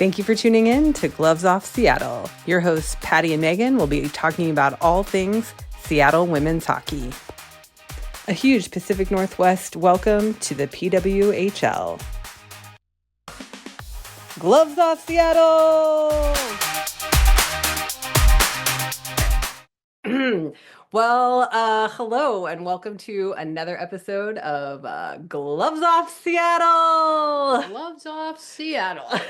Thank you for tuning in to Gloves Off Seattle. Your hosts, Patti and Meagan, will be talking about all things Seattle women's hockey. A huge Pacific Northwest welcome to the PWHL. Gloves Off Seattle! Hello and welcome to another episode of Gloves Off Seattle! Gloves Off Seattle.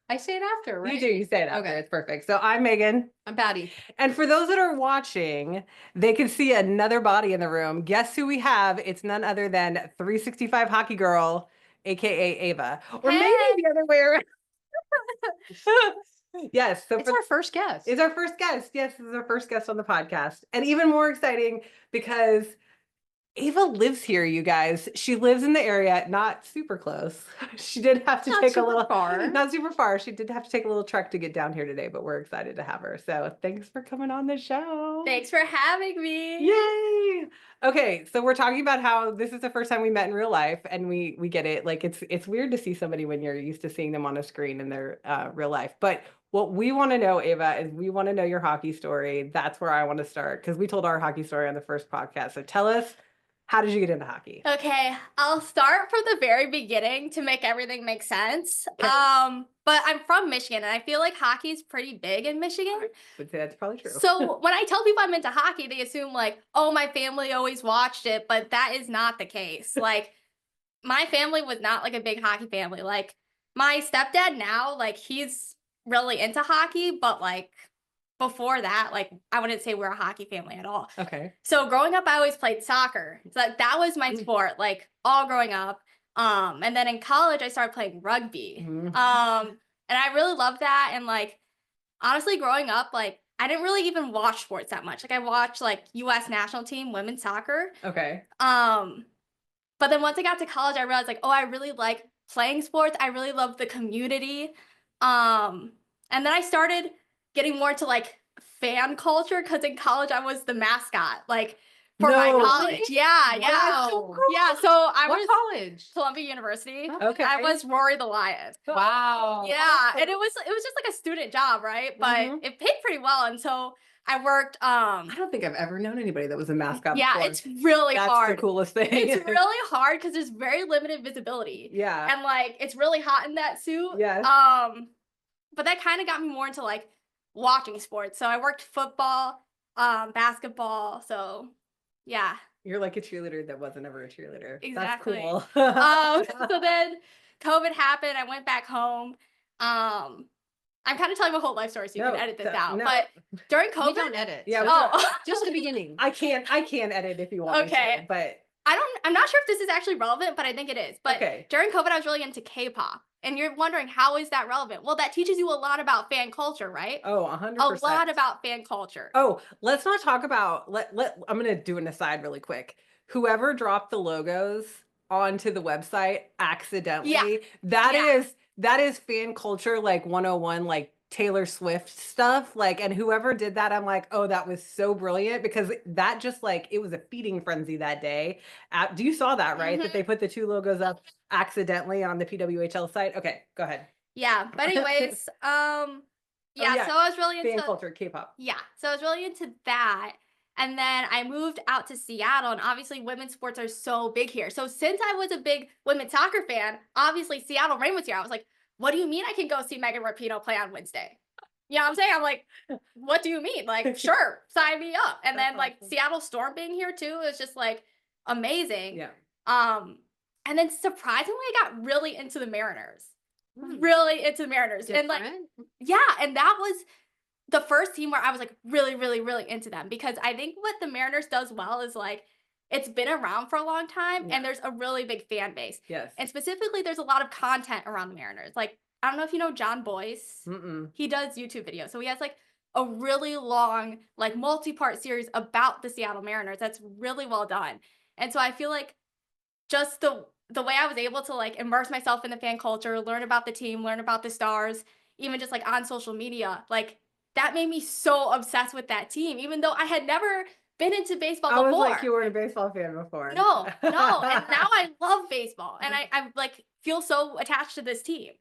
I say it after, right? You do. You say it after. Okay. It's perfect. So I'm Megan. I'm Patti. And for those that are watching, they can see another body in the room. Guess who we have? It's none other than 365 Hockey Girl, aka Ava. Or maybe the other way around. Yes. So it's our first guest. It's our first guest. Yes, this is our first guest on the podcast. And even more exciting because Ava lives here, you guys. She lives in the area, not super close. She did have to take a little far. Not super far. She did have to take a little trek to get down here today, but we're excited to have her. So thanks for coming on the show. Thanks for having me. Yay! Okay, so we're talking about how this is the first time we met in real life, and we get it. Like it's weird to see somebody when you're used to seeing them on a screen in their real life. But what we want to know, Ava, is we want to know your hockey story. That's where I want to start because we told our hockey story on the first podcast. So tell us, how did you get into hockey? Okay, I'll start from the very beginning to make everything make sense. Okay. But I'm from Michigan, and I feel like hockey is pretty big in Michigan. I would say that's probably true. So when I tell people I'm into hockey, they assume like, oh, my family always watched it, but that is not the case. Like, my family was not like a big hockey family. Like, my stepdad now, like, he's really into hockey, but like, before that, like, I wouldn't say we're a hockey family at all. Okay. So growing up, I always played soccer. So that was my sport, like, all growing up. And then in college, I started playing rugby. Mm-hmm. And I really loved that. And, like, honestly, growing up, like, I didn't really even watch sports that much. Like, I watched, like, U.S. national team women's soccer. Okay. But then once I got to college, I realized, like, oh, I really like playing sports. I really love the community. And then I started getting more to like fan culture because in college I was the mascot, like for my college. Yeah, yeah. Wow. So cool. Yeah, so I What was college? Columbia University. Okay. I was Rory the Lion. Wow. Yeah, and it was just like a student job, right? But it paid pretty well, and so I worked. I don't think I've ever known anybody that was a mascot. Yeah, before. it's really hard. That's the coolest thing. It's really hard because there's very limited visibility. Yeah. And like it's really hot in that suit. Yes. But that kind of got me more into like watching sports. So I worked football, basketball. So yeah. You're like a cheerleader that wasn't ever a cheerleader. Exactly. That's cool. So then COVID happened. I went back home. I'm kind of telling my whole life story, so you can edit this out. No. But during COVID, We don't edit. Yeah, so just the beginning. I can't edit if you want me to, but I'm not sure if this is actually relevant, but I think it is. But during COVID, I was really into K-pop. And you're wondering, how is that relevant? Well, that teaches you a lot about fan culture, right? Oh, 100%. A lot about fan culture. Oh, let's not talk about, I'm going to do an aside really quick. Whoever dropped the logos onto the website accidentally, that is fan culture, like 101, like Taylor Swift stuff. Like, and whoever did that, I'm like, oh, that was so brilliant because that just like, it was a feeding frenzy that day. You saw that, right? That they put the two logos up accidentally on the PWHL site. Okay, go ahead. Yeah, but anyways, so I was really into fan culture, K-pop. Yeah, so I was really into that. And then I moved out to Seattle, and obviously women's sports are so big here. So since I was a big women's soccer fan, obviously Seattle Reign was here. I was like, what do you mean I can go see Megan Rapinoe play on Wednesday? You know what I'm saying? I'm like, what do you mean? Like, sure, sign me up. And then like Seattle Storm being here too is just like amazing. Yeah. And then surprisingly, I got really into the Mariners. Really into the Mariners. Different. And like, yeah, and that was the first team where I was like really, really, really into them because I think what the Mariners does well is like, it's been around for a long time and there's a really big fan base. Yes. And specifically, there's a lot of content around the Mariners. Like, I don't know if you know John Boyce. He does YouTube videos. So he has like a really long, like multi-part series about the Seattle Mariners that's really well done. And so I feel like just the way I was able to like immerse myself in the fan culture, learn about the team, learn about the stars, even just like on social media, like that made me so obsessed with that team, even though I had never been into baseball before. I was like, you weren't a baseball fan before. No. And now I love baseball and I like feel so attached to this team.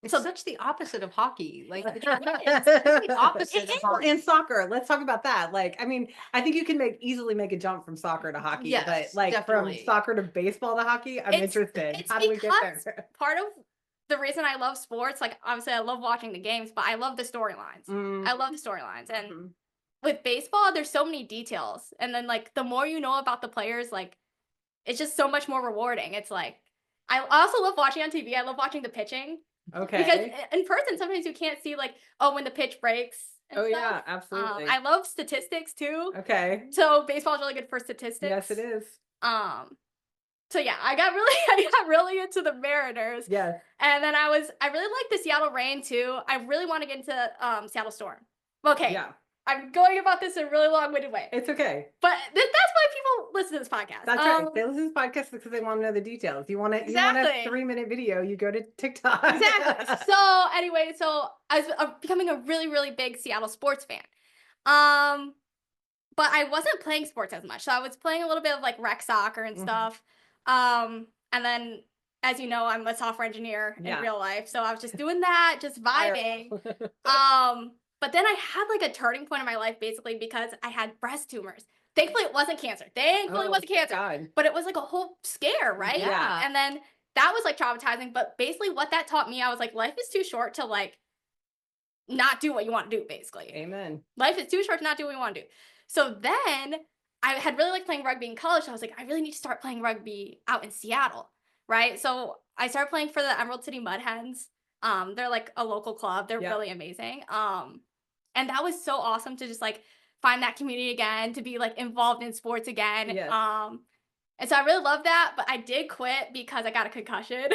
It's So- such the opposite of hockey. Like it's It's the opposite of Well, hockey. in soccer, let's talk about that. Like, I mean, I think you can easily make a jump from soccer to hockey, but Yes, like definitely. from soccer to baseball to hockey, I'm interested. It's How do we get because there? part of the reason I love sports, like obviously I love watching the games, but I love the storylines. I love the storylines. And Mhm. with baseball, there's so many details. And then like the more you know about the players, like it's just so much more rewarding. It's like I also love watching on TV. I love watching the pitching. Okay. Because in person, sometimes you can't see like, oh, when the pitch breaks. And Oh stuff. yeah, absolutely. I love statistics too. Okay. So baseball is really good for statistics. Yes, it is. So yeah, I got really into the Mariners. Yes. And then I really liked the Seattle Rain too. I really want to get into Seattle Storm. Okay. Yeah. I'm going about this in a really long-winded way. It's okay. But that's why people listen to this podcast. That's right. They listen to this podcast because they want to know the details. You want a 3-minute video, you go to TikTok. Exactly. So anyway, I was becoming a really, really big Seattle sports fan. But I wasn't playing sports as much. So I was playing a little bit of like rec soccer and stuff. And then, as you know, I'm a software engineer in real life. So I was just doing that, just vibing. But then I had like a turning point in my life basically because I had breast tumors. Thankfully, it wasn't cancer. Thankfully, it wasn't cancer. God. But it was like a whole scare, right? Yeah. And then that was like traumatizing. But basically, what that taught me, I was like, life is too short to like not do what you want to do, basically. Amen. Life is too short to not do what you want to do. So then I had really liked playing rugby in college. So I was like, I really need to start playing rugby out in Seattle, right? So I started playing for the Emerald City Mud Hens. They're like a local club. They're really amazing. And that was so awesome to just like find that community again, to be like involved in sports again. Yes. And so I really love that, but I did quit because I got a concussion. And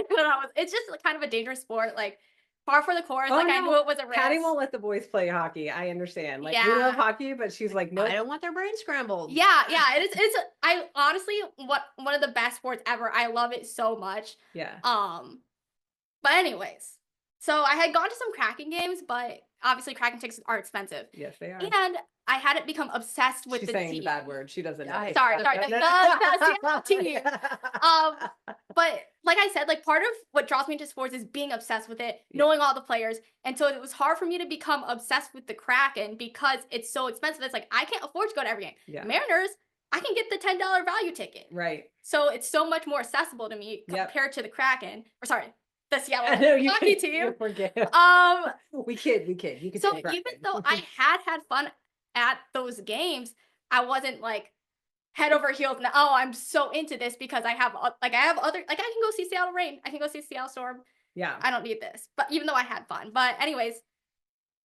it's just like kind of a dangerous sport, like par for the course. Oh, like I no. knew it was a risk. Patty won't let the boys play hockey. I understand. Like we love hockey, but she's like, nope. I don't want their brain scrambled. Yeah, it's I honestly one of the best sports ever. I love it so much. Yeah. But anyways, so I had gone to some Kraken games, but obviously Kraken tickets are expensive. Yes, they are. And I hadn't become obsessed with She's the saying team. the bad word. She doesn't know. Sorry, the team. But like I said, like part of what draws me to sports is being obsessed with it, knowing all the players. And so it was hard for me to become obsessed with the Kraken because it's so expensive. It's like I can't afford to go to every game. Yeah. Mariners, I can get the $10 value ticket. Right. So it's so much more accessible to me compared to the Kraken. Or sorry, the Seattle hockey team. We kid. You can so even though I had fun at those games, I wasn't like head over heels. And I'm so into this because I have other, like I can go see Seattle Rain. I can go see Seattle Storm. Yeah. I don't need this. But even though I had fun. But anyways,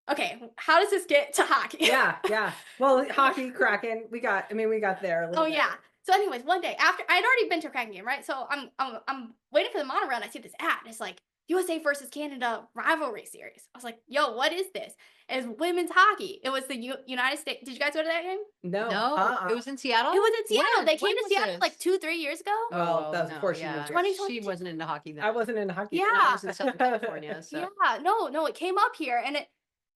okay, how does this get to hockey? Yeah. Well, hockey, Kraken, we got there a little bit. Yeah. So anyways, one day after I'd already been to a Kraken game, right? So I'm waiting for the monorail and I see this ad. And it's like USA versus Canada rivalry series. I was like, yo, what is this? It's women's hockey. It was the United States. Did you guys go to that game? No. It was in Seattle? It was in Seattle. When? They came When to was Seattle this? like 2-3 years ago. Well, that's of course she yeah. moved here. 2022. She wasn't into hockey then. I wasn't into hockey. Yeah. I was in Southern California. So. Yeah, no, it came up here and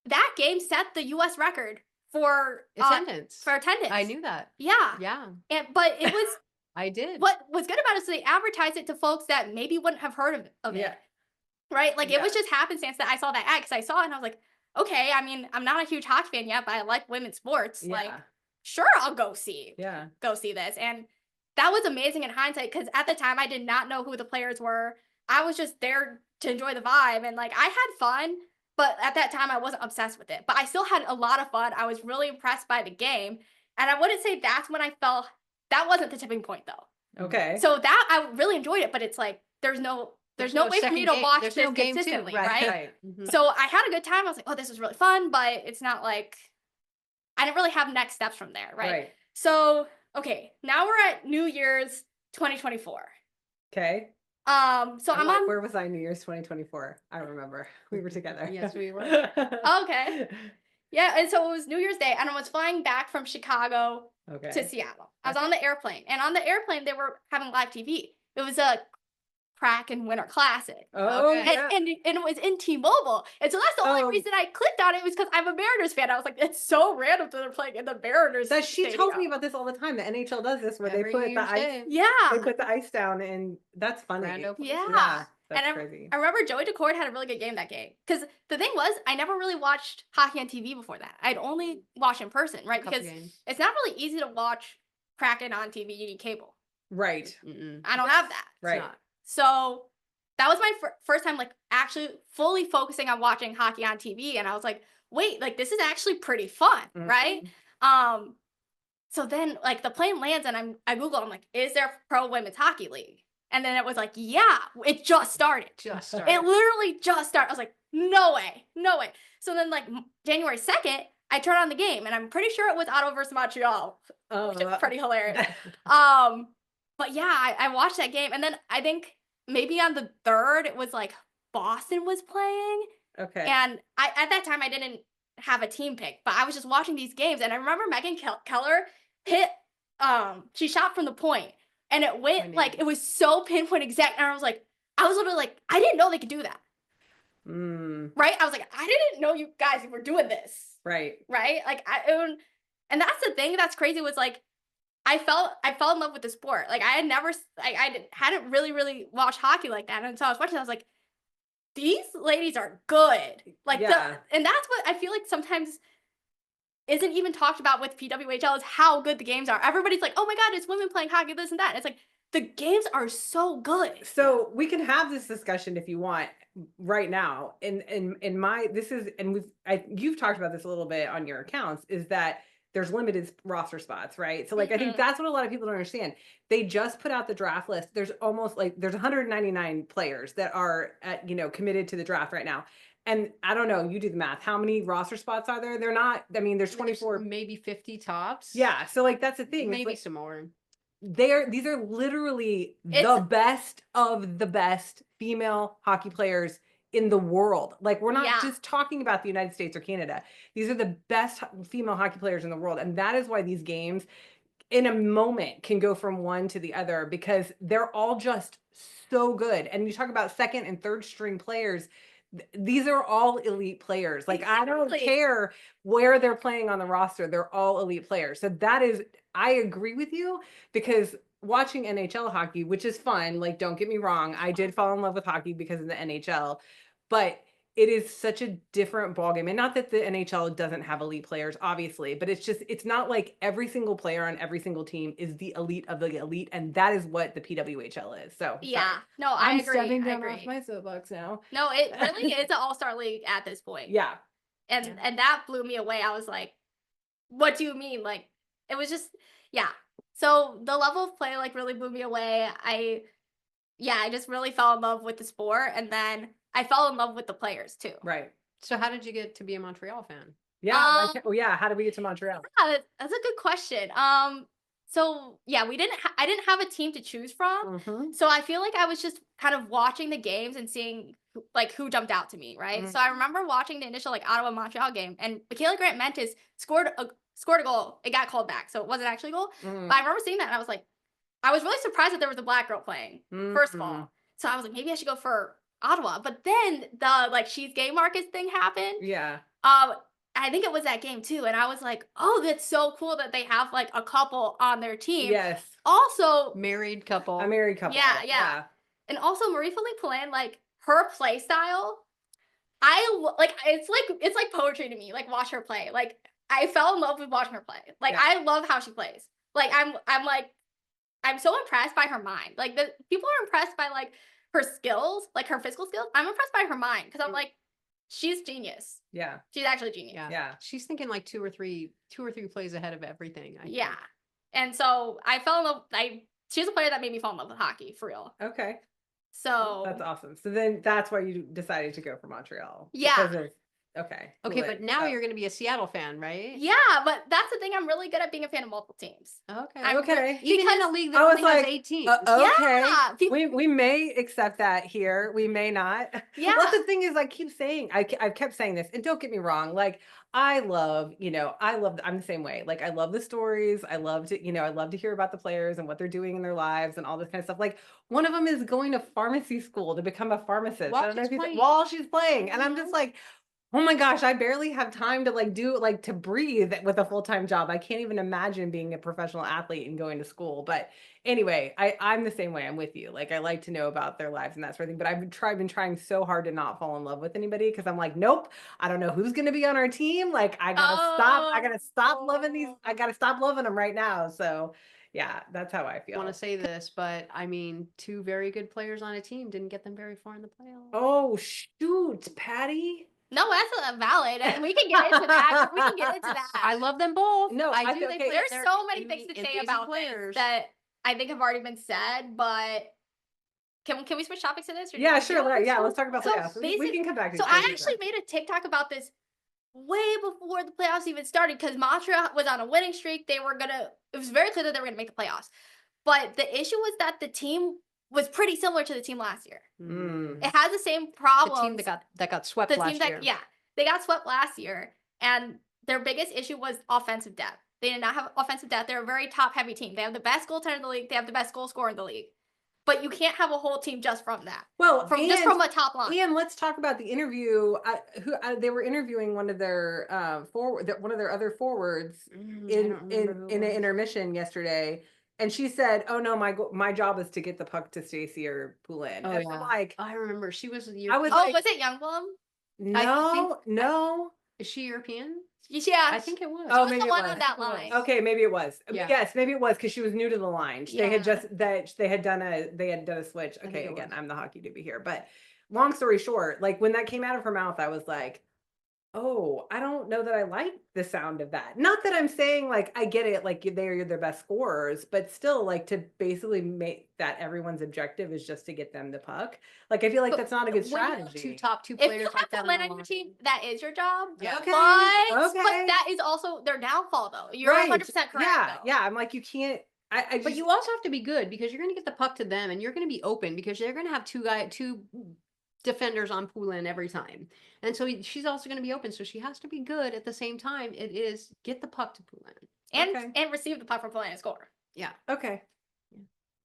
that game set the US record for Attendance. attendance. I knew that. Yeah. Yeah. But it was I did. what was good about it is they advertised it to folks that maybe wouldn't have heard of it. Right? Like it was just happenstance that I saw that ad because I saw it and I was like, okay, I mean, I'm not a huge hockey fan yet, but I like women's sports. Yeah. Like, sure, I'll go see this. And that was amazing in hindsight because at the time I did not know who the players were. I was just there to enjoy the vibe and like I had fun, but at that time I wasn't obsessed with it. But I still had a lot of fun. I was really impressed by the game. And I wouldn't say that's when I felt that wasn't the tipping point though. Okay. So that I really enjoyed it, but it's like there's no way for me to watch this consistently, right? Mm-hmm. So I had a good time. I was like, oh, this was really fun, but it's not like I didn't really have next steps from there, right? So, okay, now we're at New Year's 2024. Okay. So I'm on. Where was I New Year's 2024? I remember. We were together. Yes, we were. Okay. Yeah, and so it was New Year's Day, and I was flying back from Chicago to Seattle. I was on the airplane, and on the airplane, they were having live TV. It was a Kraken Winter Classic. Oh, Okay. yeah. And it was in T-Mobile. And so that's the only reason I clicked on it was because I'm a Mariners fan. I was like, it's so random that they're playing in the Mariners. That she tells stadium. me about this all the time. The NHL does this where Every they put New Year's the ice. Day. They Yeah. put the ice down, and that's funny. Grand opening. Yeah. That's And crazy. I remember Joey Decord had a really good game that game. Because the thing was, I never really watched hockey on TV before that. I'd only watched in person, right? Because it's not really easy to watch Kraken on TV. You need cable. Right. I don't have that. Right. So that was my first time, like, actually fully focusing on watching hockey on TV. And I was like, wait, like, this is actually pretty fun, right? So then, like, the plane lands and I Google, I'm like, is there a pro women's hockey league? And then it was like, yeah, it just started. It literally just started. I was like, no way. So then, like, January 2nd, I turn on the game, and I'm pretty sure it was Ottawa versus Montreal, which is pretty hilarious. But yeah, I watched that game, and then I think maybe on the 3rd, it was like Boston was playing. Okay. And at that time, I didn't have a team pick, but I was just watching these games, and I remember Megan Keller hit, she shot from the point, and it went, like, it was so pinpoint exact, and I was literally like, I didn't know they could do that. Right? I was like, I didn't know you guys were doing this. Right. Like, and that's the thing that's crazy was, like, I fell in love with the sport. Like, I had never, like, hadn't really watched hockey like that, and so I was watching, I was like, these ladies are good. Like, and that's what I feel like sometimes isn't even talked about with PWHL is how good the games are. Everybody's like, oh my God, it's women playing hockey, this and that. And it's like, the games are so good. So we can have this discussion if you want right now. In my, this is, and you've talked about this a little bit on your accounts, is that there's limited roster spots, right? So, like, I think that's what a lot of people don't understand. They just put out the draft list. There's almost, like, there's 199 players that are committed to the draft right now. And I don't know, you do the math. How many roster spots are there? They're not, I mean, there's 24. Maybe 50 tops. Yeah. So, like, that's the thing. Maybe like, some more. these are literally the best of the best female hockey players in the world. Like, we're not just talking about the United States or Canada. These are the best female hockey players in the world. And that is why these games in a moment can go from one to the other, because they're all just so good. And you talk about second and third string players. These are all elite players. Like, I don't care where they're playing on the roster. They're all elite players. So I agree with you, because watching NHL hockey, which is fun, like, don't get me wrong, I did fall in love with hockey because of the NHL, but it is such a different ballgame. And not that the NHL doesn't have elite players, obviously, but it's not like every single player on every single team is the elite of the elite. And that is what the PWHL is. So yeah, no, I agree. I'm stepping down off my soapbox now. No, it really is an all-star league at this point. Yeah. And that blew me away. I was like, what do you mean? Like, it was just, so the level of play, like, really blew me away. I just really fell in love with the sport, and then I fell in love with the players too. Right. So how did you get to be a Montreal fan? Yeah. How did we get to Montreal? Yeah, that's a good question. So yeah, I didn't have a team to choose from. So I feel like I was just kind of watching the games and seeing who jumped out to me, right? So I remember watching the initial, like, Ottawa Montreal game, and Michaela Grant Mentis scored a goal. It got called back, so it wasn't actually a goal. But I remember seeing that, and I was like, I was really surprised that there was a black girl playing, first of all. So I was like, maybe I should go for Ottawa. But then the, like, She's Gay Marcus thing happened. Yeah. I think it was that game too, and I was like, oh, that's so cool that they have, like, a couple on their team. Yes. Also, A married couple. Yeah. And also Marie-Philippe Poulin, like, her play style, it's like poetry to me. Like, watch her play. Like, I fell in love with watching her play. Like, I love how she plays. Like, I'm so impressed by her mind. Like, the people are impressed by, like, her skills, like her physical skills. I'm impressed by her mind, because I'm like, she's genius. Yeah. She's actually genius. Yeah. She's thinking like two or three plays ahead of everything. I think. And so I fell in love. She's a player that made me fall in love with hockey, for real. Okay. So that's awesome. So then that's why you decided to go for Montreal. Yeah. Okay, but now you're going to be a Seattle fan, right? Yeah, but that's the thing. I'm really good at being a fan of multiple teams. Okay. Even in a league that only has 8 teams. Okay. We may accept that here. We may not. Yeah. Well, the thing is, I keep saying, I've kept saying this, and don't get me wrong. Like, I'm the same way. Like, I love the stories. I love to hear about the players and what they're doing in their lives and all this kind of stuff. Like, one of them is going to pharmacy school to become a pharmacist. While she's playing. While she's playing. And I'm just like, Oh my gosh, I barely have time to to breathe with a full-time job. I can't even imagine being a professional athlete and going to school. But anyway, I'm the same way. I'm with you. Like I like to know about their lives and that sort of thing. But been trying so hard to not fall in love with anybody because I'm like, nope, I don't know who's gonna be on our team. Like I gotta stop loving these. I gotta stop loving them right now. So yeah, that's how I feel. Want to say this, but I mean, 2 very good players on a team didn't get them very far in the playoffs. Oh shoot, Patty. No, that's valid. And we can get into that. We can get into that. I love them both. No, I I do. feel They okay. play, There's so many things to say about players this that I think have already been said, but can we switch topics to this? Or Yeah, do you sure. want to Yeah, go? let's talk about So playoffs. We can come back to So this I later. actually made a TikTok about this way before the playoffs even started because Montreal was on a winning streak. It was very clear that they were gonna make the playoffs. But the issue was that the team was pretty similar to the team last year. Mm. It has the same the problems. team that got swept last year. Yeah, they got swept last year, and their biggest issue was offensive depth. They did not have offensive depth. They're a very top-heavy team. They have the best goaltender in the league. They have the best goal scorer in the league. But you can't have a whole team just from that. Well, Just from a top line. And let's talk about the interview. They were interviewing one of their one of their other forwards in an intermission yesterday, and she said, "Oh no, my job is to get the puck to Stacey or Poulin." Oh, and yeah. I'm like, I remember she was. was Oh, like, was it Youngblom? no. Is she European? Yeah. I think it was. Oh, She was maybe the it one was. on that line. Okay, maybe it was. Yeah. Yes, maybe it was because she was new to the line. They had Yeah. done a switch. I think Okay, it again, was. I'm the hockey doobie here, but long story short, like when that came out of her mouth, I was like, oh, I don't know that I like the sound of that. Not that I'm saying like I get it, like they're their best scorers, but still, like to basically make that everyone's objective is just to get them the puck. Like I feel like But that's not a good When you have strategy. two If you players have like that Poulin on on your team, that is your job. Yeah. Okay. But Okay. that is also their downfall, though. You're Right. 100% correct. Yeah, though. yeah. I'm like, you can't. I just, But you also have to be good because you're going to get the puck to them and you're going to be open because they're going to have two defenders on Poulin every time. And so she's also going to be open. So she has to be good at the same time. It is get the puck to Poulin. And receive the puck from Poulin and score. Yeah. okay.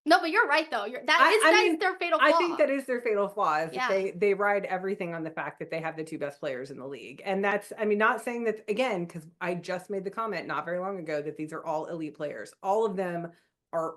No, but you're right though. That is their fatal flaw. I think that is their fatal flaw. Is Yeah. that they ride everything on the fact that they have the 2 best players in the league, and that's not saying that again because I just made the comment not very long ago that these are all elite players. All of them are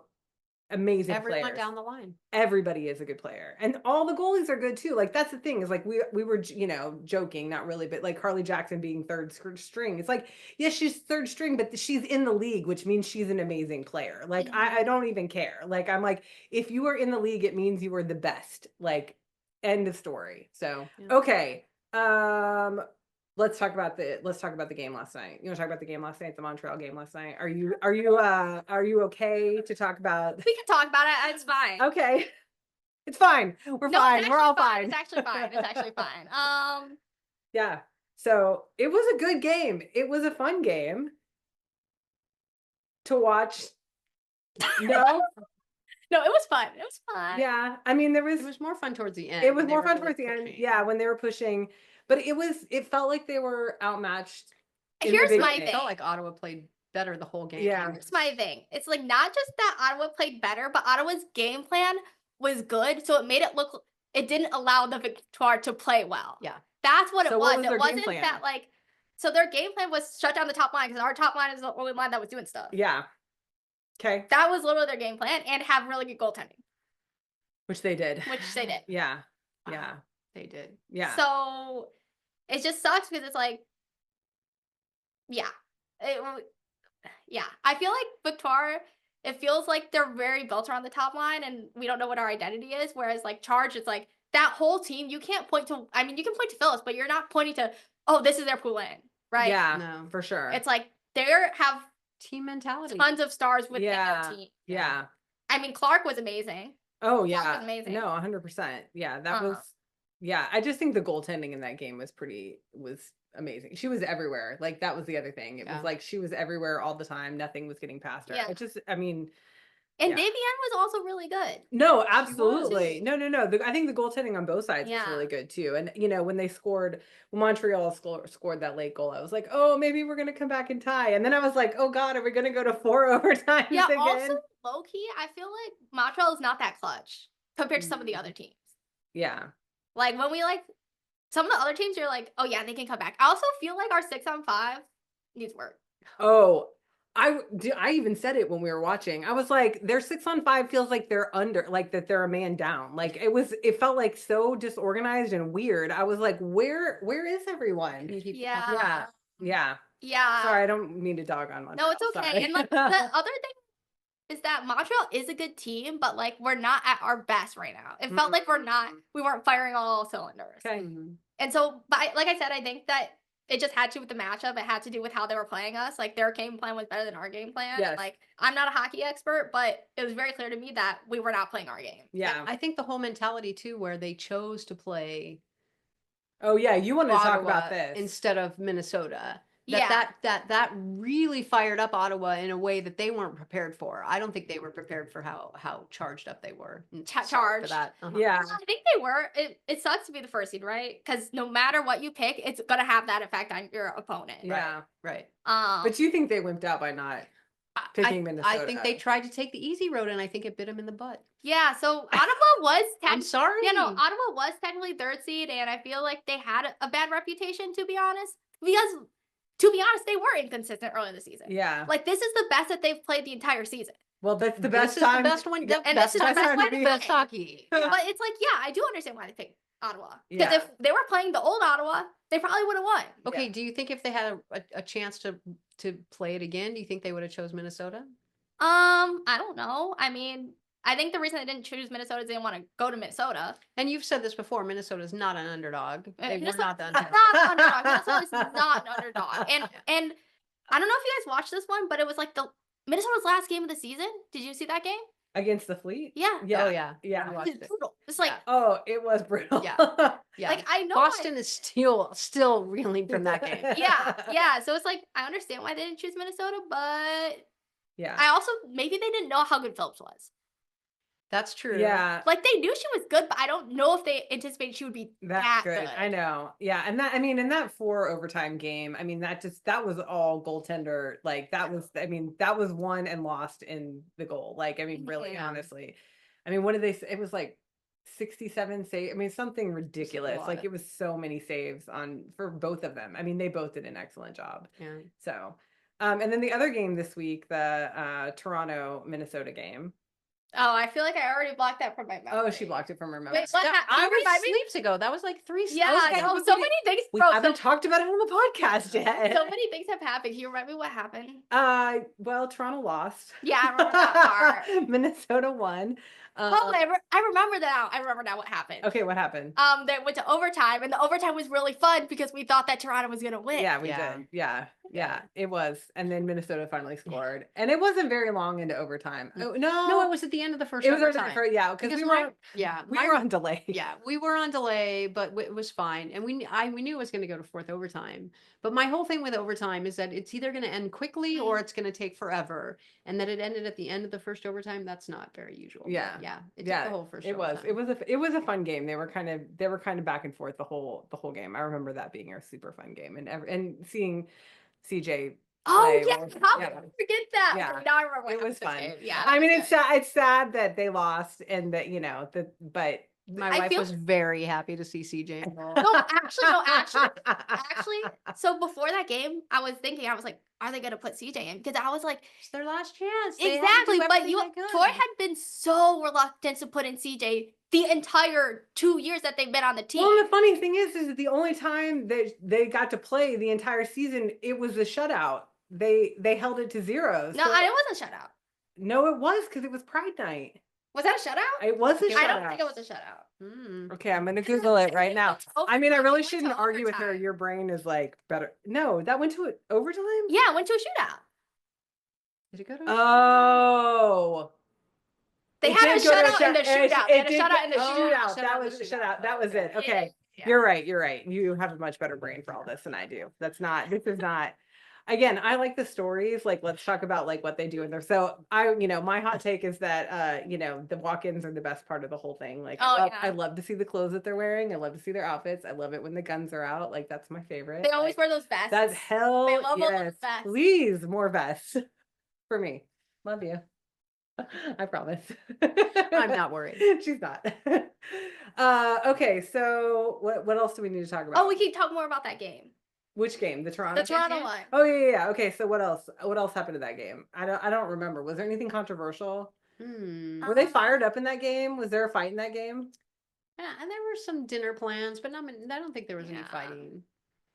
amazing Everyone players. down the line. Everybody is a good player, and all the goalies are good too. Like that's the thing is like we were joking, not really, but like Carly Jackson being third string. It's like yes, she's third string, but she's in the league, which means she's an amazing player. Like I don't even care. Like I'm like if you are in the league, it means you are the best. Like end of story. So Yeah. okay, let's talk about the game last night. You want to talk about the game last night, the Montreal game last night? Are you okay to talk about? we can talk about it. It's fine. Okay. It's fine. We're No, fine. it's We're all actually fine. It's actually fine. It's actually fine. Yeah. So it was a good game. It was a fun game to watch. No. No, it was fun. It was fun. Yeah. I mean, It was more fun towards the end. it was when they more were fun really towards the end. pushing. Yeah, when they were pushing, but it felt like they were outmatched. in the Here's my beginning. thing. It felt like Ottawa played better the whole game. Yeah. Here's my thing. It's like not just that Ottawa played better, but Ottawa's game plan was good, so it didn't allow the Victoire to play well. Yeah. That's what So it what was. was their It game wasn't plan? that like so their game plan was shut down the top line because our top line is the only line that was doing stuff. Yeah. Okay. That was literally their game plan and have really good goaltending, Which they did. which they did. Yeah. Wow. Yeah. They did. Yeah. So it just sucks because it's like, yeah, I feel like Victoire. It feels like they're very built around the top line, and we don't know what our identity is. Whereas like Charge, it's like that whole team. You can't point to. I mean, you can point to Phyllis, but you're not pointing to. Oh, this is their Poulin, right? Yeah. No. For sure. It's like they have Team mentality. tons of stars within Yeah. their team. Yeah. I mean, Clark was amazing. Oh was yeah. amazing. No, 100%. Yeah. That Uh-huh. was. Yeah. I just think the goaltending in that game was amazing. She was everywhere. Like that was the other thing. It Yeah. was like she was everywhere all the time. Nothing was getting past her. Yeah. It just. I mean. And Yeah. Davienne was also really good. No, absolutely. too. No. I think the goaltending on both sides was Yeah. really good too. And when Montreal scored that late goal, I was like, oh, maybe we're gonna come back and tie. And then I was like, oh God, are we gonna go to 4 overtimes Yeah. again? Also, low key, I feel like Montreal is not that clutch compared to some of the other teams. Yeah. Like when we some of the other teams, you're like, oh yeah, they can come back. I also feel like our 6-on-5 needs work. Oh, I even said it when we were watching. I was like, their 6-on-5 feels like they're under, like that they're a man down. Like it felt like so disorganized and weird. I was like, where is everyone? Yeah. Yeah. Yeah. Sorry, I don't mean to dog on Montreal. No, it's okay. Sorry. And like the other thing is that Montreal is a good team, but like we're not at our best right now. It felt like we weren't firing on all cylinders. Okay. And so, but like I said, I think that it just had to with the matchup. It had to do with how they were playing us. Like their game plan was better than our game plan. Yes. And, like I'm not a hockey expert, but it was very clear to me that we were not playing our game. Yeah. I think the whole mentality too, where they chose to play Oh yeah, you wanted to talk Ottawa about this instead of Minnesota. Yeah. That really fired up Ottawa in a way that they weren't prepared for. I don't think they were prepared for how charged up they were. Sorry for Charged. that. Yeah. I think they were. It sucks to be the first seed, right? Because no matter what you pick, it's gonna have that effect on your opponent. Yeah. Right. But you think they wimped out by not picking Minnesota? I think they tried to take the easy road, and I think it bit them in the butt. Yeah, so Ottawa was I'm sorry. Yeah, no, Ottawa was technically third seed, and I feel like they had a bad reputation, to be honest. Because, to be honest, they were inconsistent early in the season. Yeah. Like, this is the best that they've played the entire season. Well, that's the This best is time. the best one. And Best this is the best time way to to be play. best hockey. But it's like, yeah, I do understand why they picked Ottawa. Because Yeah. if they were playing the old Ottawa, they probably would have won. Okay, do you think if they had a chance to play it again, do you think they would have chose Minnesota? I don't know. I mean, I think the reason they didn't choose Minnesota is they didn't want to go to Minnesota. And you've said this before, Minnesota's not an underdog. They were Minnesota's not the not underdog. an underdog. Minnesota's not an underdog. And I don't know if you guys watched this one, but it was like the Minnesota's last game of the season. Did you see that game? Against the Fleet? Yeah. Yeah. Oh yeah. Yeah. I watched It's it. brutal. It's like, Yeah. Oh, it was brutal. Yeah. Yeah. like I know Boston is still reeling from that game. yeah. So it's like I understand why they didn't choose Minnesota, but Yeah. I also maybe they didn't know how good Phillips was. That's true. Yeah. Like they knew she was good, but I don't know if they anticipated she would be that good. I know. Yeah. And that, I mean, in that 4 overtime game, I mean, that was all goaltender. Like that was won and lost in the goal. Like, I mean, really, Yeah. honestly. I mean, what did they say? It was like 67 saves. I mean, something ridiculous. lot. Like it was so many saves for both of them. I mean, they both did an excellent job. Yeah. So, and then the other game this week, the Toronto Minnesota game. Oh, I feel like I already blocked that from my memory. Oh, she blocked it from her memory. Wait, what happened? I Remind was me? sleeps ago. That was like 3 Yeah, okay. I know. So many things. We Bro, haven't talked about it on the podcast yet. so many things have happened. Can you remember what happened? Well, Toronto lost. Yeah, I remember that part. Minnesota won. Oh, I remember now. I remember now what happened. Okay, what happened? They went to overtime, and the overtime was really fun because we thought that Toronto was gonna win. Yeah, we Yeah. did. Yeah, it was. And then Minnesota finally scored. And it wasn't very long into overtime. Oh, No, it was at the end of the first it was overtime. yeah, because we were my- on delay. Yeah, we were on delay, but it was fine, and we knew it was going to go to 4th overtime. But my whole thing with overtime is that it's either going to end quickly or it's going to take forever, and that it ended at the end of the first overtime. That's not very usual. But Yeah. yeah, it took the whole first. It was. overtime. It was a fun game. They were kind of back and forth the whole game. I remember that being a super fun game, and seeing CJ. Oh play yeah, was- how yeah. could I forget that? Yeah. Okay, now I remember what It was happened this fun. game. Yeah. I mean, it's it's sad. It's sad that they lost, and that but My I wife feel- was very happy to see CJ. no, actually. So before that game, I was thinking, I was like, are they gonna put CJ in? Because I was like, It's their last chance. They had to exactly. do But everything they could. Troy had been so reluctant to put in CJ the entire 2 years that they've been on the team. Well, the funny thing is that the only time that they got to play the entire season, it was a shutout. They held it to 0. No, So- it wasn't a shutout. no, it was because it was Pride Night. Was that a shutout? It was a shutout. I don't think it was a shutout. Okay, I'm gonna Google it right now. Oh, I mean, I it really went to shouldn't argue with her. overtime. Your brain is like better. No, that went to overtime. Yeah, it went to a shootout. Did it go to? Oh. They It had a did go to shutout in the shootout. They had a did shutout go- in the oh, shootout. That was a shutout. That was it. Okay. Yeah. You're right. You have a much better brain for all this than I do. This is not, again, I like the stories. Like, let's talk about like what they do in there. So my hot take is that, the walk-ins are the best part of the whole thing. Like, Oh, yeah. I love to see the clothes that they're wearing. I love to see their outfits. I love it when the guns are out. Like, that's my favorite. They always Like, wear those vests. that's hell They love all those yes. vests. Please, more vests for me. Love you. I promise. I'm not worried. She's not. Okay, so what else do we need to talk about? Oh, we can talk more about that game. Which game? The Toronto The game? Toronto one. Oh yeah. Okay, so what else? What else happened to that game? I don't remember. Was there anything controversial? Were they fired up in that game? Was there a fight in that game? Yeah, and there were some dinner plans, but I don't think there was any Yeah. fighting.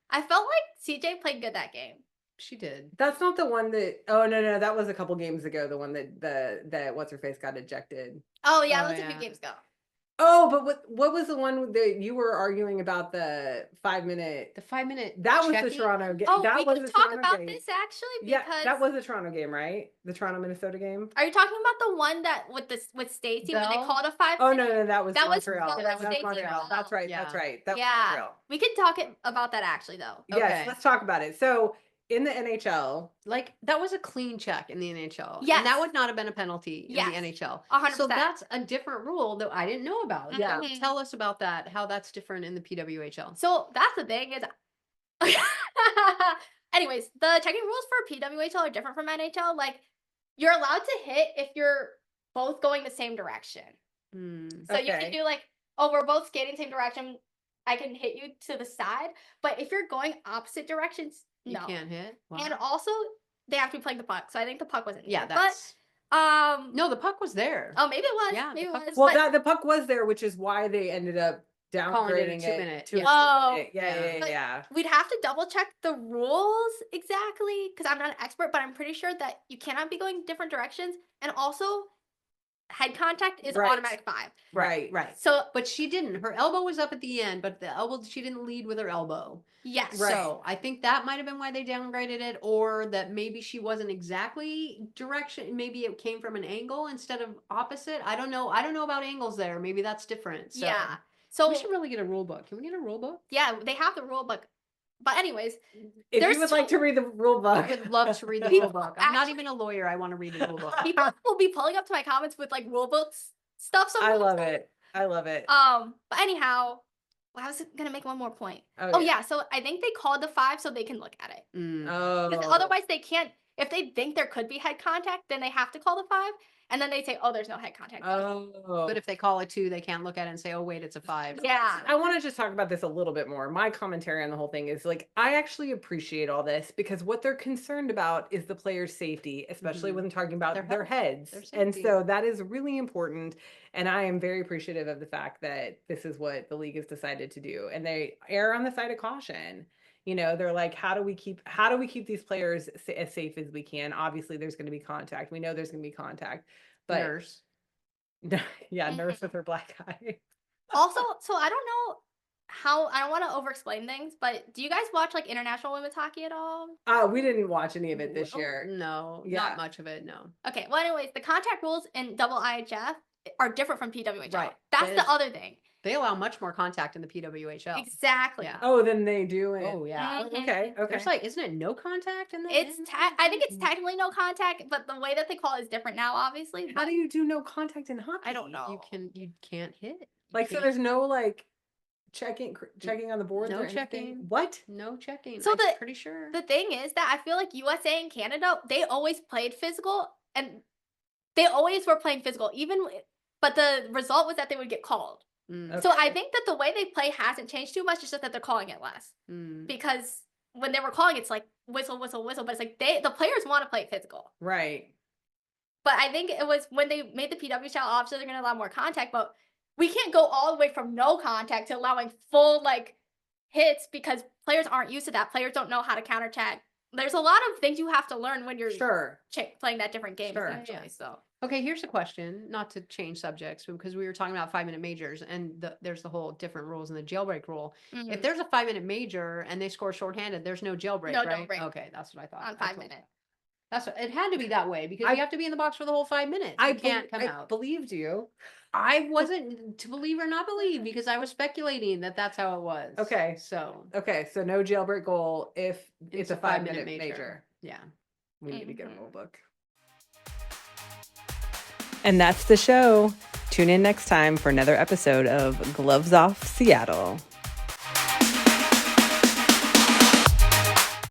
I felt like CJ played good that game. She did. That's not the one that. Oh no, that was a couple games ago. The one that what's her face got ejected. Oh yeah, Oh, that was a yeah. few games ago. Oh, but what was the one that you were arguing about the 5-minute? The 5-minute. That was the check-in? Toronto game. Oh, that we was can the talk Toronto about game. this actually Yeah, because that was the Toronto game, right? The Toronto Minnesota game. Are you talking about the one that with Stacey when they Bell? called a 5 Oh minute? no, that was That was Montreal. Bell That's and Stacey Montreal. Bell. That's right. Yeah. That's right. That was Yeah. Montreal. We can talk about that actually though. Yes, Okay. let's talk about it. So in the NHL, Like that was a clean check in the NHL. Yes. And that would not have been a penalty in Yes. the NHL. 100%. So that's a different rule that I didn't know about. Yeah. Mhm. Tell us about that, how that's different in the PWHL. So that's the thing is anyways, the checking rules for PWHL are different from NHL. Like you're allowed to hit if you're both going the same direction. So you Okay. can do like, oh, we're both skating same direction. I can hit you to the side. But if you're going opposite directions, You no. can't hit. Wow. And also they have to be playing the puck. So I think the puck wasn't yeah, here. that's But no, the puck was there. oh maybe it was. Yeah, maybe the it puck was. was- well, but, the puck was there, which is why they ended up Calling it a downgrading 2-minute, to a yeah. Oh, 2-minute. Yeah. But we'd have to double check the rules exactly because I'm not an expert, but I'm pretty sure that you cannot be going different directions. And also, head contact is Right. automatic 5. Right. So But she didn't. Her elbow was up at the end, but the elbow she didn't lead with her elbow. yes, Right. So I think that might have been why they downgraded it, or that maybe she wasn't exactly direction. Maybe it came from an angle instead of opposite. I don't know. I don't know about angles there. Maybe that's different. So yeah. So we should really get a rule book. Can we get a rule book? yeah, they have the rule book. But anyways, If There's you would like to read the rule book, I would love to read the People rule book. I'm not actually- even a lawyer. I want to read the rule book. people will be pulling up to my comments with like rule books stuff. I Sometimes. love it. I love it. But anyhow, well, I was gonna make one more point. Oh, Oh yeah, so I think they called the 5 so they can look at it. Because Oh. otherwise they can't. If they think there could be head contact, then they have to call the 5, and then they say, "Oh, there's no head contact." Oh. But if they call it 2, they can't look at it and say, "Oh, wait, it's a 5." Yeah. I want to just talk about this a little bit more. My commentary on the whole thing is like, I actually appreciate all this because what they're concerned about is the player's safety, especially Mhm. when talking about Their their heads. their And safety. so that is really important. And I am very appreciative of the fact that this is what the league has decided to do. And they err on the side of caution. You know, they're like, how do we keep these players as safe as we can? Obviously, there's going to be contact. We know there's going to be contact. But Nurse. yeah, nurse with her black eye. Also, so I don't know how. I don't want to over-explain things, but do you guys watch like international women's hockey at all? We didn't watch any of it this Oh, year. No, Yeah. not much of it. No. Okay. Well, anyways, the contact rules in double IHF are different from PWHL. Right. That's That the is- other thing. They allow much more contact in the PWHL. Exactly. Yeah. Oh, then they do it. Oh yeah. Mhm. Okay. Okay. There's like, isn't it no contact in the? I think it's technically no contact, but the way that they call it is different now, obviously. How do you do no contact in hockey? I don't know. You can't hit. You Like, so can't- there's no like checking on the board. No or anything? checking. What? no checking. So I'm the- pretty sure. The thing is that I feel like USA and Canada, they always played physical, and they always were playing physical, but the result was that they would get called. Mm, So I Okay. think that the way they play hasn't changed too much. It's just that they're calling it less mm. because when they were calling, it's like whistle, whistle, whistle. But it's like the players want to play physical. Right. But I think it was when they made the PWHL, obviously they're going to allow more contact, but we can't go all the way from no contact to allowing full like hits because players aren't used to that. Players don't know how to counter check. There's a lot of things you have to learn when you're Sure. playing that different game. Sure. Essentially, Yeah. so Okay, here's a question, not to change subjects, because we were talking about 5-minute majors, and there's the whole different rules in the jailbreak rule. mhm. If there's a 5-minute major and they score shorthanded, there's no jailbreak, No right? jailbreak. Okay, that's what I thought. On I 5 told- minutes. That's what, it had to be that way because I- you have to be in the box for the whole 5 minutes. You can't come out. believed you. I wasn't to believe or not believe because I was speculating that that's how it was. Okay. So Okay, so no jailbreak goal if it's a 5-minute 5-minute major. Yeah. We need to get a Mhm. rule book. And that's the show. Tune in next time for another episode of Gloves Off Seattle.